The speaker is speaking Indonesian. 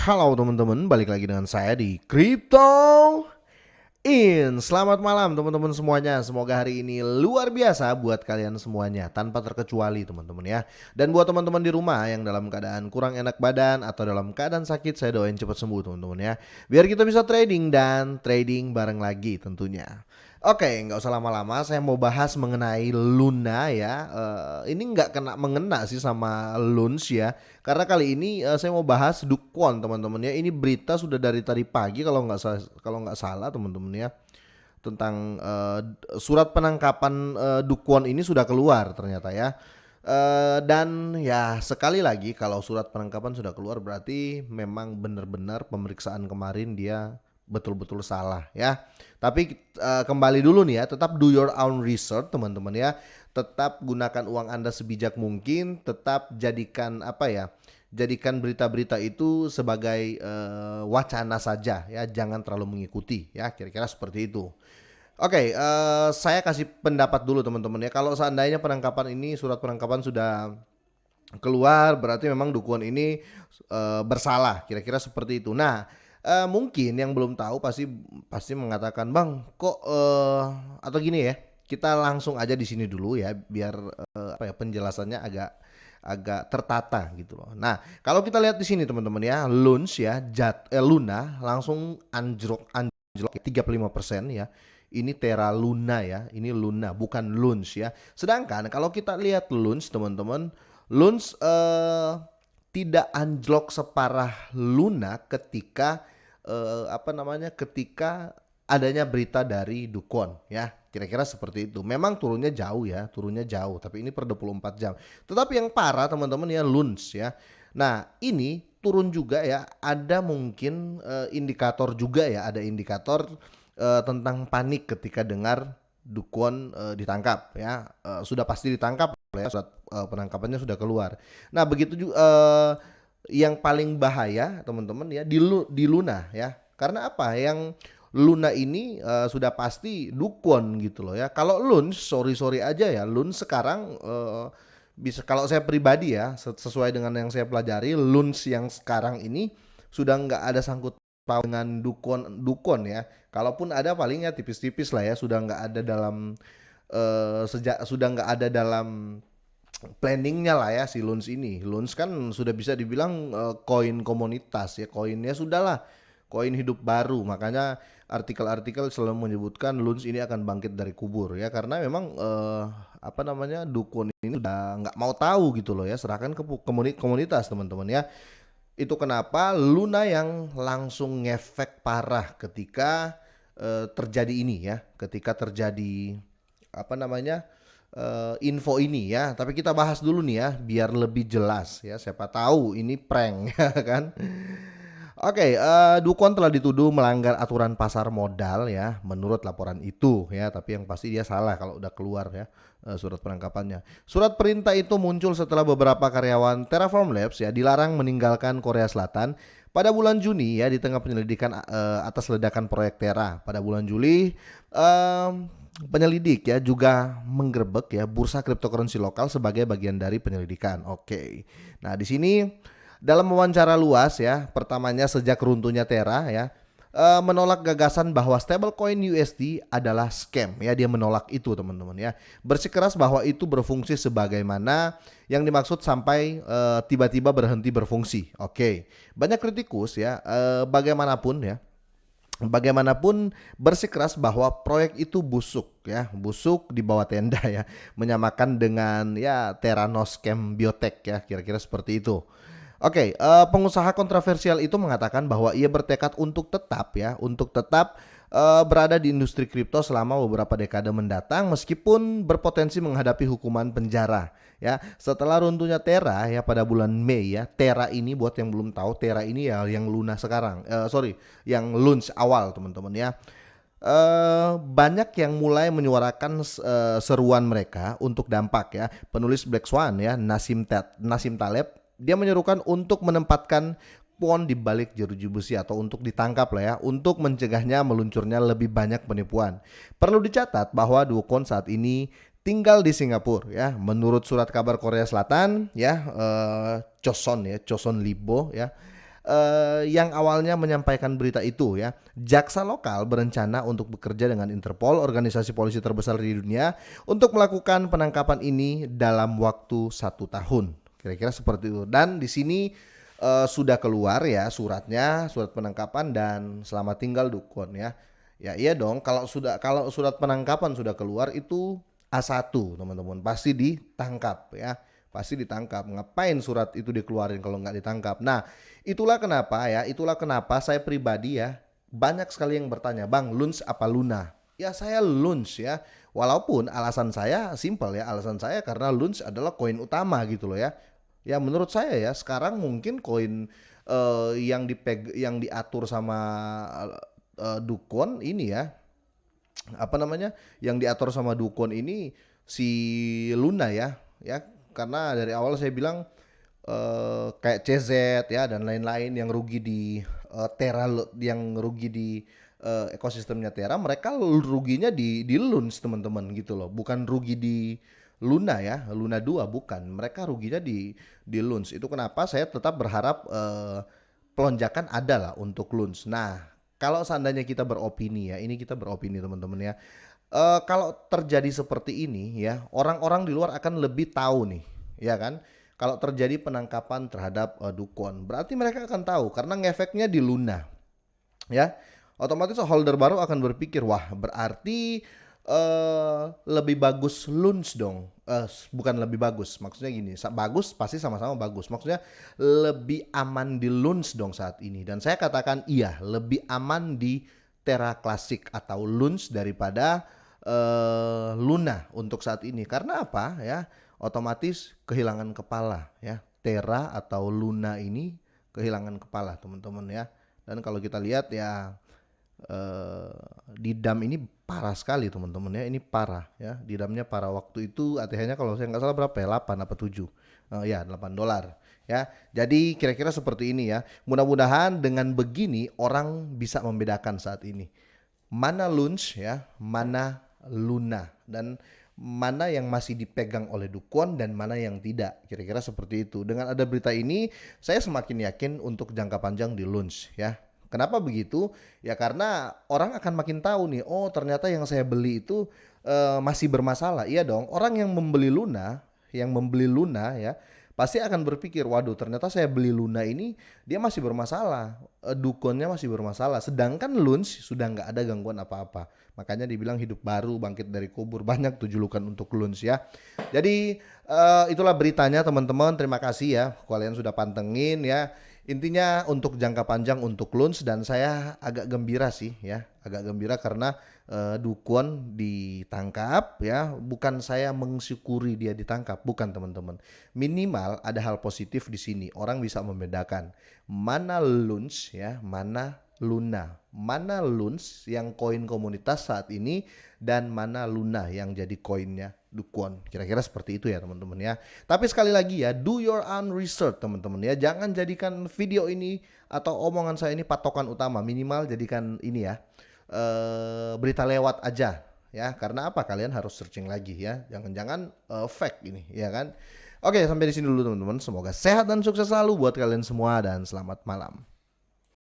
Halo teman-teman, balik lagi dengan saya di Crypto In. Selamat malam teman-teman semuanya. Semoga hari ini luar biasa buat kalian semuanya, tanpa terkecuali teman-teman ya. Dan buat teman-teman di rumah yang dalam keadaan kurang enak badan atau dalam keadaan sakit, saya doain cepat sembuh teman-teman ya. Biar kita bisa trading dan trading bareng lagi tentunya. Oke, nggak usah lama-lama. Saya mau bahas mengenai Luna ya. Ini nggak mengena sih sama Luns ya. Karena kali ini saya mau bahas Dukwon teman-teman ya. Ini berita sudah dari tadi pagi kalau nggak salah teman-teman ya, tentang surat penangkapan Dukwon ini sudah keluar ternyata ya. Dan ya sekali lagi kalau surat penangkapan sudah keluar berarti memang benar-benar pemeriksaan kemarin dia betul-betul salah ya. Tapi kembali dulu nih ya, tetap do your own research teman-teman ya. Tetap gunakan uang Anda sebijak mungkin, tetap jadikan apa ya? Jadikan berita-berita itu sebagai wacana saja ya, jangan terlalu mengikuti ya, kira-kira seperti itu. Oke, saya kasih pendapat dulu teman-teman ya. Kalau seandainya penangkapan ini, surat penangkapan sudah keluar, berarti memang Dukwon ini bersalah, kira-kira seperti itu. Nah, mungkin yang belum tahu pasti pasti mengatakan, "Bang, kok atau gini ya, kita langsung aja di sini dulu ya, biar apa ya, penjelasannya agak agak tertata gitu loh." Nah, kalau kita lihat di sini teman-teman ya, Luns ya, Luna langsung anjlok anjlok 35% ya. Ini Terra Luna ya, ini Luna bukan Luns ya. Sedangkan kalau kita lihat Luns teman-teman, Luns tidak anjlok separah Luna ketika apa namanya, ketika adanya berita dari Dukwon ya. Kira-kira seperti itu. Memang turunnya jauh ya, turunnya jauh, tapi ini per 24 jam. Tetapi yang parah teman-teman ya, Luns ya. Nah, ini turun juga ya, ada mungkin indikator juga ya, ada indikator tentang panik ketika dengar Dukwon ditangkap ya. Sudah pasti ditangkap ya, surat penangkapannya sudah keluar. Nah, begitu juga yang paling bahaya teman-teman ya di Luna ya. Karena apa? Yang Luna ini sudah pasti Dukwon gitu loh ya. Kalau Luns, sorry aja ya, Luns sekarang bisa, kalau saya pribadi ya, sesuai dengan yang saya pelajari, Luns yang sekarang ini sudah nggak ada sangkut paut dengan Dukwon ya. Kalaupun ada palingnya tipis-tipis lah ya, sudah nggak ada dalam sudah nggak ada dalam planningnya lah ya si Luns ini. Luns kan sudah bisa dibilang koin komunitas ya, koinnya sudahlah koin hidup baru. Makanya artikel-artikel selalu menyebutkan Luns ini akan bangkit dari kubur ya, karena memang apa namanya, Dukwon ini udah nggak mau tahu gitu loh ya, serahkan ke komunitas teman-teman ya. Itu kenapa Luna yang langsung ngefek parah ketika terjadi ini ya, ketika terjadi apa namanya, info ini ya. Tapi kita bahas dulu nih ya biar lebih jelas ya. Siapa tahu ini prank ya kan. Oke, Dukwon telah dituduh melanggar aturan pasar modal ya, menurut laporan itu ya. Tapi yang pasti dia salah kalau udah keluar ya surat penangkapannya. Surat perintah itu muncul setelah beberapa karyawan Terraform Labs ya dilarang meninggalkan Korea Selatan pada bulan Juni ya, di tengah penyelidikan atas ledakan proyek Terra. Pada bulan Juli, penyelidik ya juga menggerebek ya bursa cryptocurrency lokal sebagai bagian dari penyelidikan. Oke. Nah, di sini dalam wawancara luas ya, pertamanya sejak runtuhnya Terra ya, menolak gagasan bahwa stablecoin USD adalah scam ya, dia menolak itu teman-teman ya. Bersikeras bahwa itu berfungsi sebagaimana yang dimaksud sampai tiba-tiba berhenti berfungsi. Oke. Banyak kritikus ya, bagaimanapun bersikeras bahwa proyek itu busuk ya, busuk di bawah tenda ya, menyamakan dengan ya Theranos Scam Biotech ya, kira-kira seperti itu. Oke, pengusaha kontroversial itu mengatakan bahwa ia bertekad untuk tetap berada di industri kripto selama beberapa dekade mendatang meskipun berpotensi menghadapi hukuman penjara. Ya, setelah runtuhnya Terra ya pada bulan Mei ya, Terra ini buat yang belum tahu, Terra ini ya yang Luna sekarang, yang Luns awal teman-teman ya. Banyak yang mulai menyuarakan seruan mereka untuk dampak ya. Penulis Black Swan ya, Nassim Taleb, dia menyerukan untuk menempatkan pon di balik jeruji besi atau untuk ditangkap lah ya, untuk mencegahnya meluncurnya lebih banyak penipuan. Perlu dicatat bahwa Dukwon saat ini tinggal di Singapura ya. Menurut surat kabar Korea Selatan ya, Choson Libo ya, yang awalnya menyampaikan berita itu ya. Jaksa lokal berencana untuk bekerja dengan Interpol, organisasi polisi terbesar di dunia, untuk melakukan penangkapan ini dalam waktu 1 tahun. Kira-kira seperti itu. Dan di sini sudah keluar ya suratnya, surat penangkapan dan selamat tinggal Dukun ya. Ya iya dong, kalau surat penangkapan sudah keluar itu A1 teman-teman, pasti ditangkap ya. Pasti ditangkap. Ngapain surat itu dikeluarin kalau nggak ditangkap? Nah, itulah kenapa saya pribadi ya banyak sekali yang bertanya, "Bang, Luns apa Luna?" Ya saya Luns ya. Walaupun alasan saya simpel ya, alasan saya karena Luns adalah koin utama gitu loh ya. Ya menurut saya ya sekarang mungkin koin yang diatur sama Dukun ini ya, apa namanya, yang diatur sama Dukun ini si Luna ya karena dari awal saya bilang kayak CZ ya dan lain-lain yang rugi di yang rugi di ekosistemnya Terra, mereka ruginya di Luns teman-teman gitu loh, bukan rugi di Luna ya, Luna 2 bukan, mereka ruginya di Luns. Itu kenapa saya tetap berharap pelonjakan ada lah untuk Luns. Nah, kalau seandainya kita beropini ya, ini kita beropini teman-teman ya. Kalau terjadi seperti ini ya, orang-orang di luar akan lebih tahu nih, ya kan? Kalau terjadi penangkapan terhadap Dukun, berarti mereka akan tahu karena ngefeknya di Luna, ya. Otomatis holder baru akan berpikir, wah berarti lebih bagus Luns dong. Bukan lebih bagus, maksudnya gini, bagus pasti sama-sama bagus. Maksudnya lebih aman di Luns dong saat ini. Dan saya katakan iya, lebih aman di Terra Classic atau Luns daripada Luna untuk saat ini. Karena apa ya? Otomatis kehilangan kepala ya. Terra atau Luna ini kehilangan kepala teman-teman ya. Dan kalau kita lihat ya Didam ini parah sekali teman-teman ya, ini parah ya, Didamnya parah. Waktu itu ATH-nya kalau saya nggak salah berapa ya, 8 apa 7 ya $8 ya. Jadi kira-kira seperti ini ya. Mudah-mudahan dengan begini orang bisa membedakan saat ini mana Luns ya, mana Luna, dan mana yang masih dipegang oleh Dukun dan mana yang tidak. Kira-kira seperti itu. Dengan ada berita ini saya semakin yakin untuk jangka panjang di Luns ya. Kenapa begitu? Ya karena orang akan makin tahu nih, oh ternyata yang saya beli itu masih bermasalah. Iya dong, orang yang membeli Luna ya, pasti akan berpikir, waduh ternyata saya beli Luna ini dia masih bermasalah, Dukunnya masih bermasalah. Sedangkan Luns sudah nggak ada gangguan apa-apa. Makanya dibilang hidup baru, bangkit dari kubur, banyak tuh julukan untuk Luns ya. Jadi itulah beritanya teman-teman, terima kasih ya kalian sudah pantengin ya. Intinya untuk jangka panjang untuk Luns, dan saya agak gembira sih ya, agak gembira karena Dukun ditangkap ya. Bukan saya mensyukuri dia ditangkap, bukan teman-teman. Minimal ada hal positif di sini, orang bisa membedakan mana Luns ya, mana Luna, mana Luns yang koin komunitas saat ini dan mana Luna yang jadi koinnya Dukun. Kira-kira seperti itu ya teman-teman ya. Tapi sekali lagi ya, do your own research teman-teman ya. Jangan jadikan video ini atau omongan saya ini patokan utama. Minimal jadikan ini ya berita lewat aja ya. Karena apa? Kalian harus searching lagi ya. Jangan-jangan fake ini ya kan. Oke, sampai di sini dulu teman-teman. Semoga sehat dan sukses selalu buat kalian semua dan selamat malam.